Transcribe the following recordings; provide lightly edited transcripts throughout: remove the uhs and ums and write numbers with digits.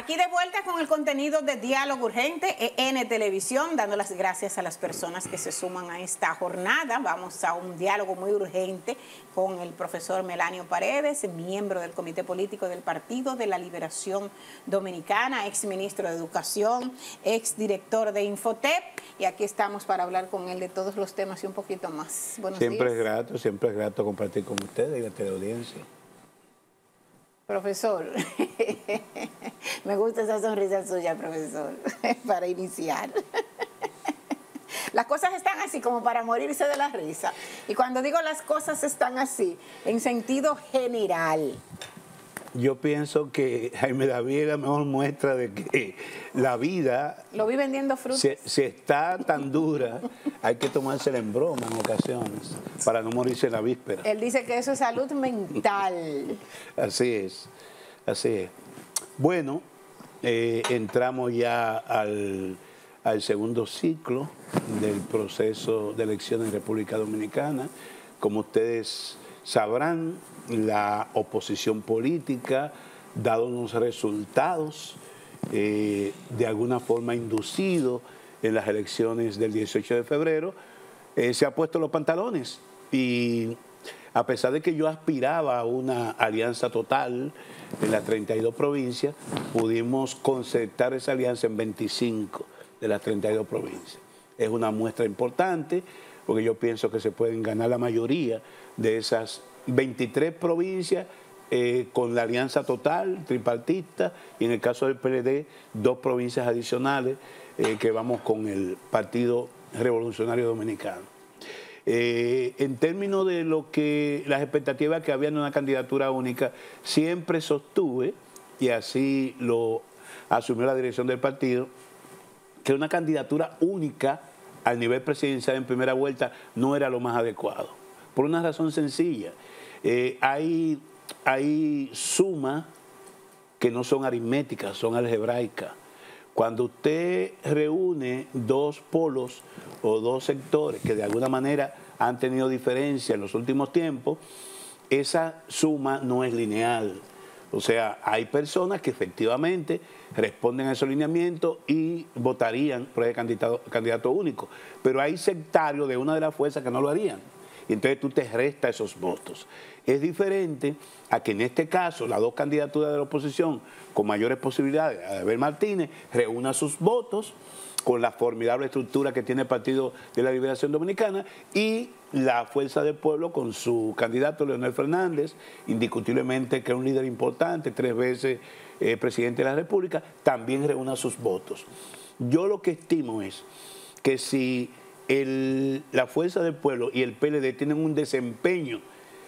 Aquí de vuelta con el contenido de Diálogo Urgente, EN Televisión, dando las gracias a las personas que se suman a esta jornada. Vamos a un diálogo muy urgente con el profesor Melanio Paredes, miembro del Comité Político del Partido de la Liberación Dominicana, ex ministro de Educación, ex director de Infotep, y aquí estamos para hablar con él de todos los temas y un poquito más. Buenos días. Siempre es grato compartir con ustedes y la teleaudiencia. Profesor, me gusta esa sonrisa suya, profesor, para iniciar. Las cosas están así como para morirse de la risa. Y cuando digo las cosas están así, en sentido general. Yo pienso que Jaime David es la mejor muestra de que la vida... Lo vi vendiendo frutas. Si está tan dura, hay que tomársela en broma en ocasiones, para no morirse en la víspera. Él dice que eso es salud mental. Así es, así es. Bueno, entramos ya al segundo ciclo del proceso de elecciones en República Dominicana. Como ustedes sabrán, la oposición política, dado unos resultados de alguna forma inducido en las elecciones del 18 de febrero, se ha puesto los pantalones. Y a pesar de que yo aspiraba a una alianza total en las 32 provincias, pudimos concertar esa alianza en 25 de las 32 provincias. Es una muestra importante, porque yo pienso que se pueden ganar la mayoría de esas 23 provincias con la alianza total, tripartita, y en el caso del PLD, 2 provincias adicionales que vamos con el Partido Revolucionario Dominicano. En términos de lo que las expectativas que había en una candidatura única, siempre sostuve, y así lo asumió la dirección del partido, que una candidatura única al nivel presidencial en primera vuelta no era lo más adecuado, por una razón sencilla. Hay sumas que no son aritméticas, son algebraicas. Cuando usted reúne 2 polos o 2 sectores que de alguna manera han tenido diferencia en los últimos tiempos, esa suma no es lineal. O sea, hay personas que efectivamente responden a esos lineamientos y votarían por el candidato único, pero hay sectarios de una de las fuerzas que no lo harían. Y entonces tú te restas esos votos. Es diferente a que en este caso las 2 candidaturas de la oposición con mayores posibilidades, Abel Martínez, reúna sus votos con la formidable estructura que tiene el Partido de la Liberación Dominicana, y la Fuerza del Pueblo con su candidato Leonel Fernández, indiscutiblemente que es un líder importante, 3 veces presidente de la República, también reúna sus votos. Yo lo que estimo es que si la Fuerza del Pueblo y el PLD tienen un desempeño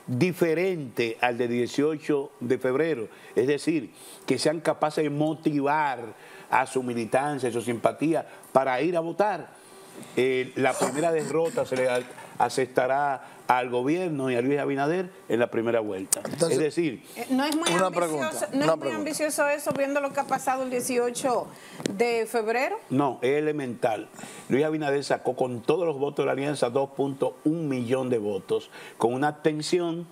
diferente al de 18 de febrero, es decir, que sean capaces de motivar a su militancia, a su simpatía para ir a votar, la primera derrota se le aceptará al gobierno y a Luis Abinader en la primera vuelta. Entonces, es decir, no es muy ambicioso eso, viendo lo que ha pasado el 18 de febrero. No, es elemental. Luis Abinader sacó con todos los votos de la alianza 2.1 millón de votos, con una abstención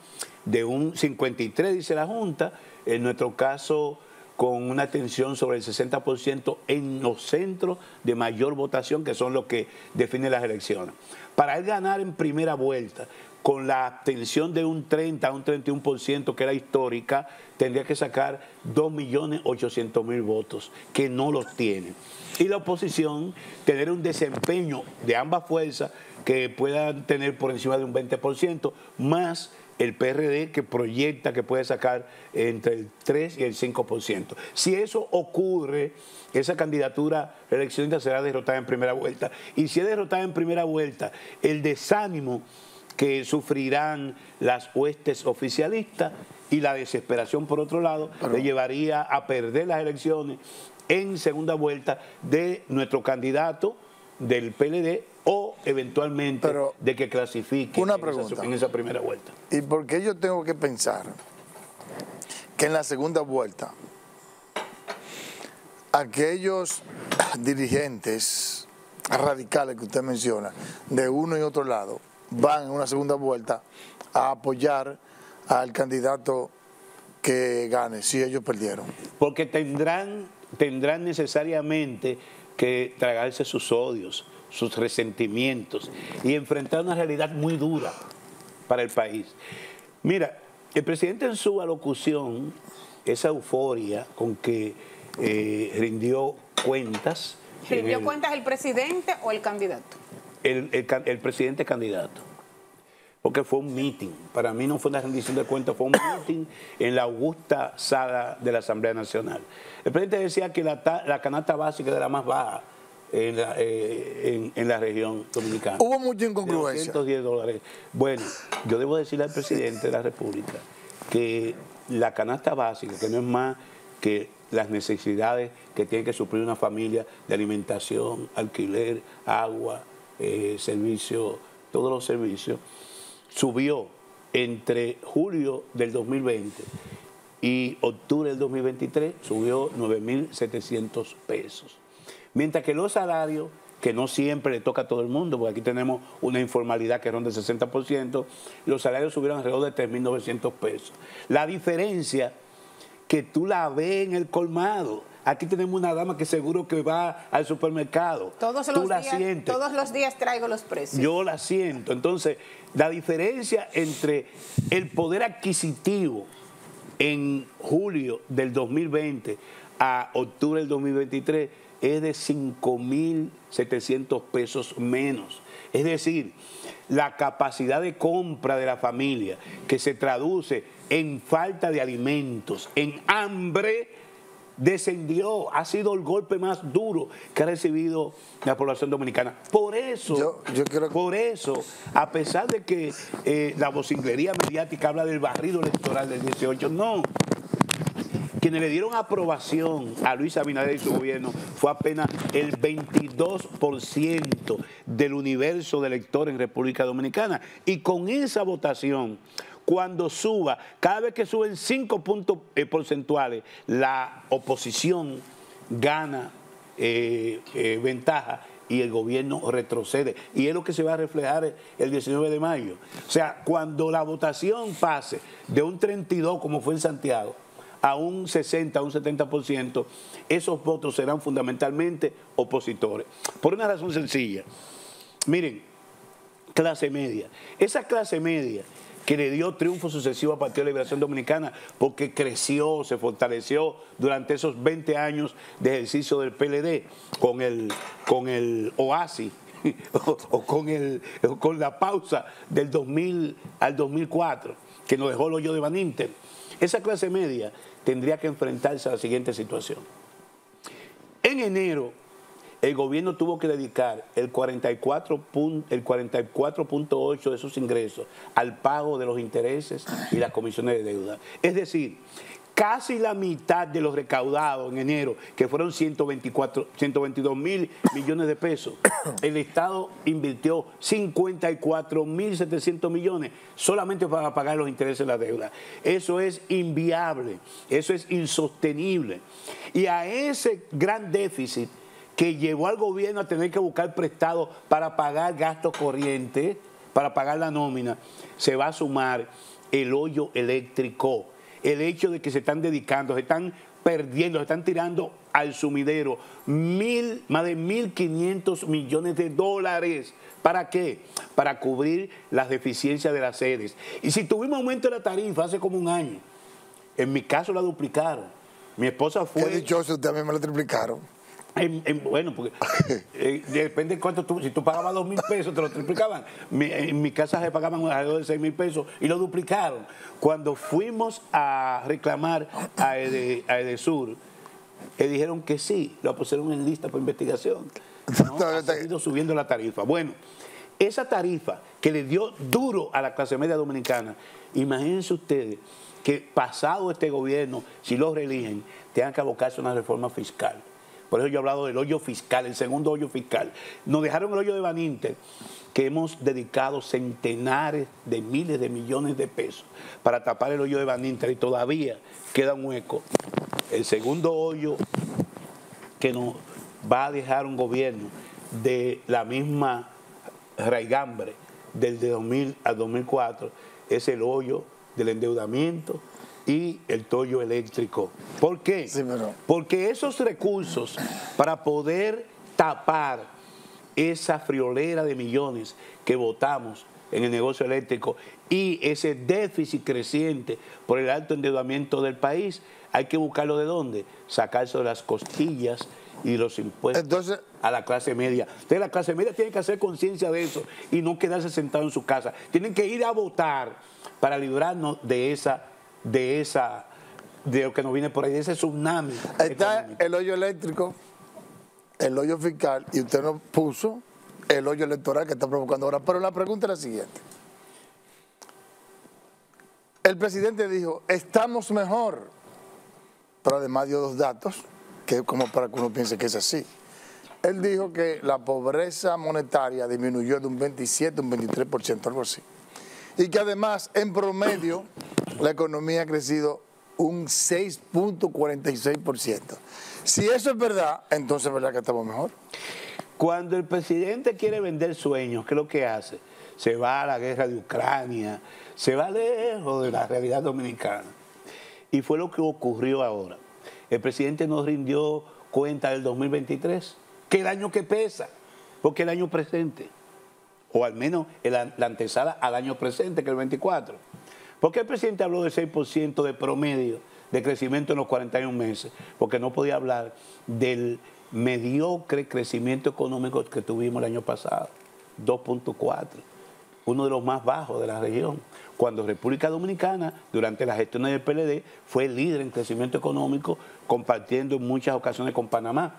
de un 53, dice la Junta, en nuestro caso con una abstención sobre el 60% en los centros de mayor votación, que son los que definen las elecciones. Para él ganar en primera vuelta, con la abstención de un 30 a un 31%, que era histórica, tendría que sacar 2.800.000 votos, que no los tiene. Y la oposición, tener un desempeño de ambas fuerzas que puedan tener por encima de un 20%, más el PRD, que proyecta que puede sacar entre el 3 y el 5%. Si eso ocurre, esa candidatura eleccionista será derrotada en primera vuelta. Y si es derrotada en primera vuelta, el desánimo que sufrirán las huestes oficialistas y la desesperación, por otro lado, le llevaría a perder las elecciones en segunda vuelta de nuestro candidato del PLD, o eventualmente de que clasifique en esa primera vuelta. ¿Y por qué yo tengo que pensar que en la segunda vuelta aquellos dirigentes radicales que usted menciona, de uno y otro lado, van en una segunda vuelta a apoyar al candidato que gane, si ellos perdieron? Porque tendrán tendrán necesariamente que tragarse sus odios, sus resentimientos y enfrentar una realidad muy dura para el país. Mira, el presidente en su alocución, esa euforia con que rindió cuentas. ¿Rindió cuentas el presidente o el candidato? El presidente candidato. Porque fue un meeting. Para mí no fue una rendición de cuentas, fue un meeting en la augusta sala de la Asamblea Nacional. El presidente decía que la canasta básica era la más baja en la región dominicana. Hubo mucha incongruencia. $210. Bueno, yo debo decirle al presidente de la República que la canasta básica, que no es más que las necesidades que tiene que suplir una familia de alimentación, alquiler, agua, servicio, todos los servicios, subió entre julio del 2020 y octubre del 2023, subió 9.700 pesos. Mientras que los salarios, que no siempre le toca a todo el mundo, porque aquí tenemos una informalidad que ronda el 60%, los salarios subieron alrededor de 3.900 pesos. La diferencia que tú la ves en el colmado. Aquí tenemos una dama que seguro que va al supermercado. Todos los días traigo los precios. Yo la siento. Entonces, la diferencia entre el poder adquisitivo en julio del 2020 a octubre del 2023 es de 5.700 pesos menos. Es decir, la capacidad de compra de la familia, que se traduce en falta de alimentos, en hambre, descendió. Ha sido el golpe más duro que ha recibido la población dominicana. Por eso, a pesar de que la vocinglería mediática habla del barrido electoral del 18, no. Quienes le dieron aprobación a Luis Abinader y su gobierno fue apenas el 22% del universo de electores en República Dominicana. Y con esa votación, cuando suba, cada vez que suben 5 puntos porcentuales, la oposición gana ventaja y el gobierno retrocede. Y es lo que se va a reflejar el 19 de mayo. O sea, cuando la votación pase de un 32, como fue en Santiago, a un 60, a un 70%, esos votos serán fundamentalmente opositores. Por una razón sencilla. Miren, clase media. Esa clase media que le dio triunfo sucesivo al Partido de Liberación Dominicana porque creció, se fortaleció durante esos 20 años de ejercicio del PLD con el oasis o con la pausa del 2000 al 2004 que nos dejó el hoyo de Van Inter. Esa clase media tendría que enfrentarse a la siguiente situación. En enero, el gobierno tuvo que dedicar el 44.8 de sus ingresos al pago de los intereses y las comisiones de deuda. Es decir, casi la mitad de los recaudados en enero, que fueron 122.000 millones de pesos, el Estado invirtió 54.700 millones solamente para pagar los intereses de la deuda. Eso es inviable, eso es insostenible. Y a ese gran déficit que llevó al gobierno a tener que buscar prestado para pagar gastos corrientes, para pagar la nómina, se va a sumar el hoyo eléctrico. El hecho de que se están dedicando, se están perdiendo, se están tirando al sumidero más de 1.500 millones de dólares. ¿Para qué? Para cubrir las deficiencias de las sedes. Y si tuvimos aumento de la tarifa hace como un año, en mi caso la duplicaron. Mi esposa fue... Qué dichoso, usted a mí me la triplicaron. Bueno, porque depende de cuánto si tú pagabas 2.000 pesos, te lo triplicaban. En mi casa se pagaban alrededor de 6.000 pesos y lo duplicaron. Cuando fuimos a reclamar a Edesur, dijeron que sí, lo pusieron en lista por investigación. No, ha seguido subiendo la tarifa. Bueno, esa tarifa que le dio duro a la clase media dominicana, imagínense ustedes que pasado este gobierno, si lo reeligen, tengan que abocarse a una reforma fiscal. Por eso yo he hablado del hoyo fiscal, el segundo hoyo fiscal. Nos dejaron el hoyo de Van Inter, que hemos dedicado centenares de miles de millones de pesos para tapar el hoyo de Van Inter y todavía queda un hueco. El segundo hoyo que nos va a dejar un gobierno de la misma raigambre del de 2000 al 2004 es el hoyo del endeudamiento y el tollo eléctrico. ¿Por qué? Sí, pero... Porque esos recursos para poder tapar esa friolera de millones que botamos en el negocio eléctrico y ese déficit creciente por el alto endeudamiento del país, hay que buscarlo de dónde, sacarse de las costillas y los impuestos. Entonces, a la clase media. Entonces la clase media tiene que hacer conciencia de eso y no quedarse sentado en su casa. Tienen que ir a votar para librarnos de lo que nos viene por ahí, de ese tsunami. Está económico. el hoyo eléctrico, el hoyo fiscal, y usted nos puso el hoyo electoral que está provocando ahora. Pero la pregunta es la siguiente. El presidente dijo, estamos mejor, pero además dio dos datos, que como para que uno piense que es así. Él dijo que la pobreza monetaria disminuyó de un 27 a un 23%, algo así. Y que además, en promedio, la economía ha crecido un 6.46%. Si eso es verdad, entonces es verdad que estamos mejor. Cuando el presidente quiere vender sueños, ¿qué es lo que hace? Se va a la guerra de Ucrania, se va lejos de la realidad dominicana. Y fue lo que ocurrió ahora. El presidente nos rindió cuenta del 2023, que el año que pesa, porque el año presente, o al menos la antesala al año presente, que es el 24. ¿Por qué el presidente habló del 6% de promedio de crecimiento en los 41 meses? Porque no podía hablar del mediocre crecimiento económico que tuvimos el año pasado, 2.4, uno de los más bajos de la región, cuando República Dominicana, durante las gestiones del PLD, fue líder en crecimiento económico, compartiendo en muchas ocasiones con Panamá.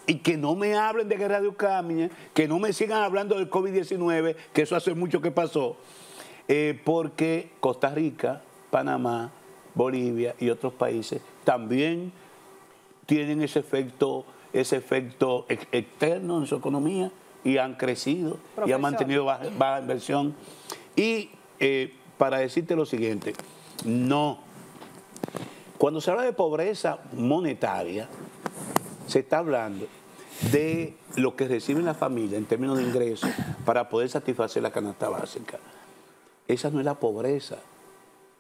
Y que no me hablen de guerra de Ucrania, que no me sigan hablando del COVID-19, que eso hace mucho que pasó, porque Costa Rica, Panamá, Bolivia y otros países también tienen ese efecto externo en su economía y han crecido. Profesor. Y han mantenido baja inversión. Y para decirte lo siguiente, no. Cuando se habla de pobreza monetaria, se está hablando de lo que reciben las familias en términos de ingresos para poder satisfacer la canasta básica. Esa no es la pobreza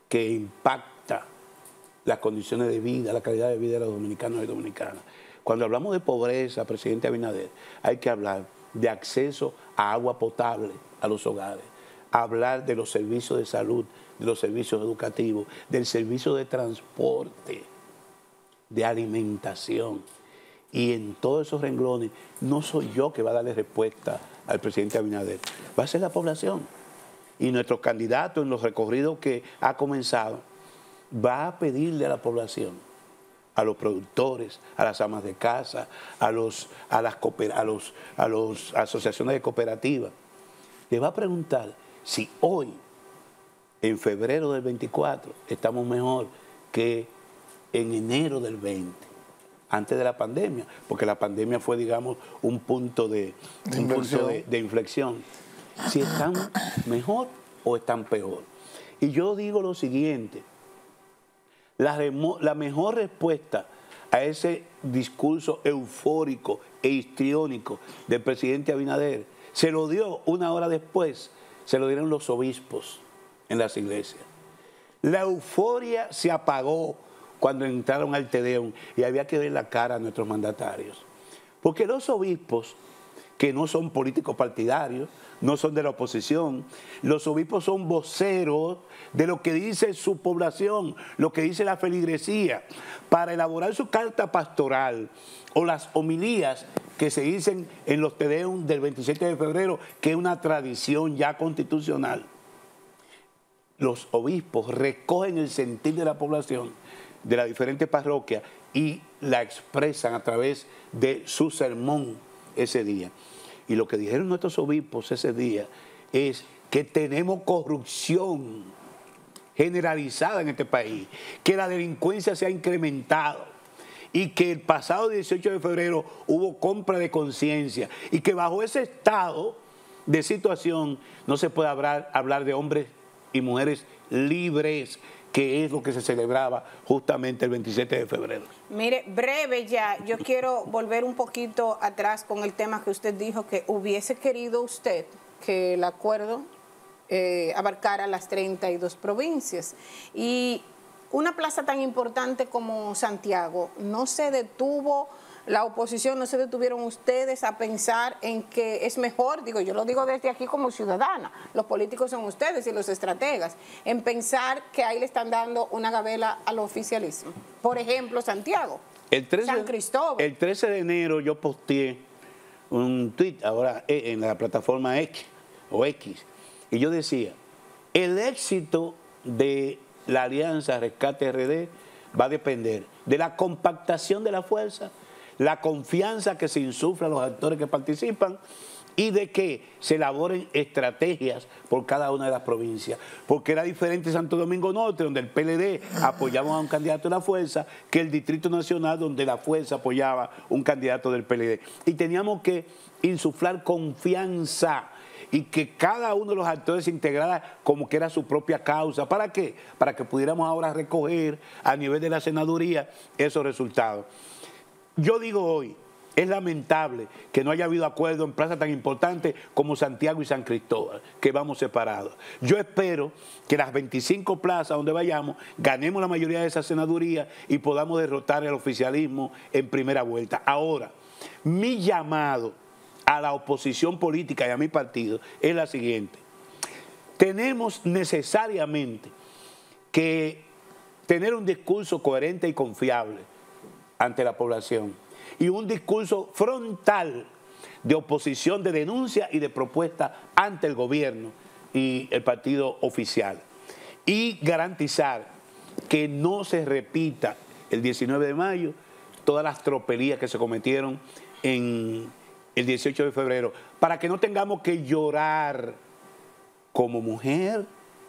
que impacta las condiciones de vida, la calidad de vida de los dominicanos y dominicanas. Cuando hablamos de pobreza, presidente Abinader, hay que hablar de acceso a agua potable a los hogares, hablar de los servicios de salud, de los servicios educativos, del servicio de transporte, de alimentación. Y en todos esos renglones no soy yo que va a darle respuesta al presidente Abinader, va a ser la población. Y nuestro candidato en los recorridos que ha comenzado va a pedirle a la población, a los productores, a las amas de casa, a las asociaciones de cooperativas, le va a preguntar si hoy, en febrero del 24, estamos mejor que en enero del 20. Antes de la pandemia, porque la pandemia fue, digamos, un punto de inflexión. Si están mejor o están peor. Y yo digo lo siguiente, la mejor respuesta a ese discurso eufórico e histriónico del presidente Abinader se lo dio una hora después, se lo dieron los obispos en las iglesias. La euforia se apagó cuando entraron al Te Deum y había que ver la cara a nuestros mandatarios. Porque los obispos, que no son políticos partidarios, no son de la oposición, los obispos son voceros de lo que dice su población, lo que dice la feligresía, para elaborar su carta pastoral o las homilías que se dicen en los Te Deum del 27 de febrero, que es una tradición ya constitucional. Los obispos recogen el sentir de la población de las diferentes parroquias y la expresan a través de su sermón ese día. Y lo que dijeron nuestros obispos ese día es que tenemos corrupción generalizada en este país, que la delincuencia se ha incrementado y que el pasado 18 de febrero hubo compra de conciencia y que bajo ese estado de situación no se puede hablar de hombres y mujeres libres, que es lo que se celebraba justamente el 27 de febrero. Mire, breve ya, yo quiero volver un poquito atrás con el tema que usted dijo, que hubiese querido usted que el acuerdo abarcara las 32 provincias. Y una plaza tan importante como Santiago, ¿no se detuvo la oposición, no se detuvieron ustedes a pensar en que es mejor, digo, yo lo digo desde aquí como ciudadana, los políticos son ustedes y los estrategas, en pensar que ahí le están dando una gabela al oficialismo? Por ejemplo, Santiago, San Cristóbal. El 13 de enero yo posteé un tweet ahora en la plataforma X, y yo decía, el éxito de la alianza Rescate RD va a depender de la compactación de la fuerza, la confianza que se insufla a los actores que participan y de que se elaboren estrategias por cada una de las provincias. Porque era diferente Santo Domingo Norte, donde el PLD apoyaba a un candidato de la fuerza, que el Distrito Nacional, donde la fuerza apoyaba a un candidato del PLD. Y teníamos que insuflar confianza y que cada uno de los actores se integrara como que era su propia causa. ¿Para qué? Para que pudiéramos ahora recoger a nivel de la senaduría esos resultados. Yo digo hoy, es lamentable que no haya habido acuerdo en plazas tan importantes como Santiago y San Cristóbal, que vamos separados. Yo espero que las 25 plazas donde vayamos, ganemos la mayoría de esa senaduría y podamos derrotar el oficialismo en primera vuelta. Ahora, mi llamado a la oposición política y a mi partido es la siguiente. Tenemos necesariamente que tener un discurso coherente y confiable ante la población y un discurso frontal de oposición, de denuncia y de propuesta ante el gobierno y el partido oficial, y garantizar que no se repita el 19 de mayo todas las tropelías que se cometieron en el 18 de febrero, para que no tengamos que llorar como mujer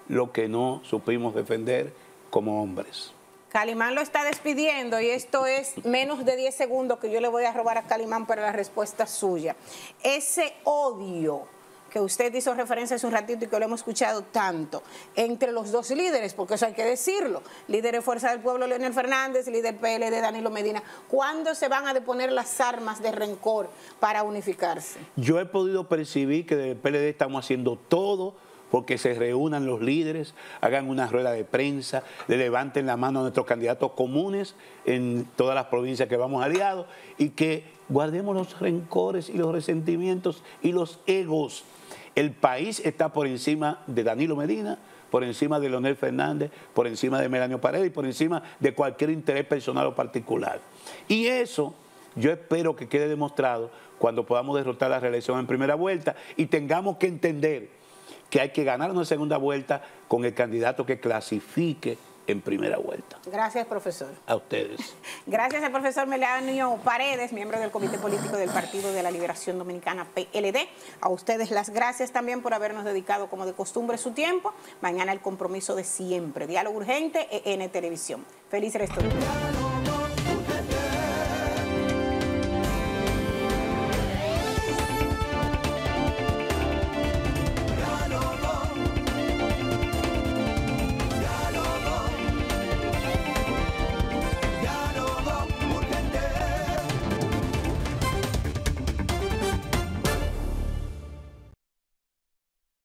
lo que no supimos defender como hombres. Calimán lo está despidiendo y esto es menos de 10 segundos que yo le voy a robar a Calimán para la respuesta suya. Ese odio que usted hizo referencia hace un ratito y que lo hemos escuchado tanto entre los dos líderes, porque eso hay que decirlo, líder de Fuerza del Pueblo Leonel Fernández, líder PLD Danilo Medina, ¿cuándo se van a deponer las armas de rencor para unificarse? Yo he podido percibir que desde el PLD estamos haciendo todo porque se reúnan los líderes, hagan una rueda de prensa, le levanten la mano a nuestros candidatos comunes en todas las provincias que vamos aliados y que guardemos los rencores y los resentimientos y los egos. El país está por encima de Danilo Medina, por encima de Leonel Fernández, por encima de Melanio Paredes y por encima de cualquier interés personal o particular. Y eso yo espero que quede demostrado cuando podamos derrotar la reelección en primera vuelta y tengamos que entender que hay que ganar una segunda vuelta con el candidato que clasifique en primera vuelta. Gracias, profesor. A ustedes. Gracias al profesor Melanio Paredes, miembro del Comité Político del Partido de la Liberación Dominicana, PLD. A ustedes las gracias también por habernos dedicado, como de costumbre, su tiempo. Mañana el compromiso de siempre. Diálogo Urgente, EN Televisión. Feliz resto de día.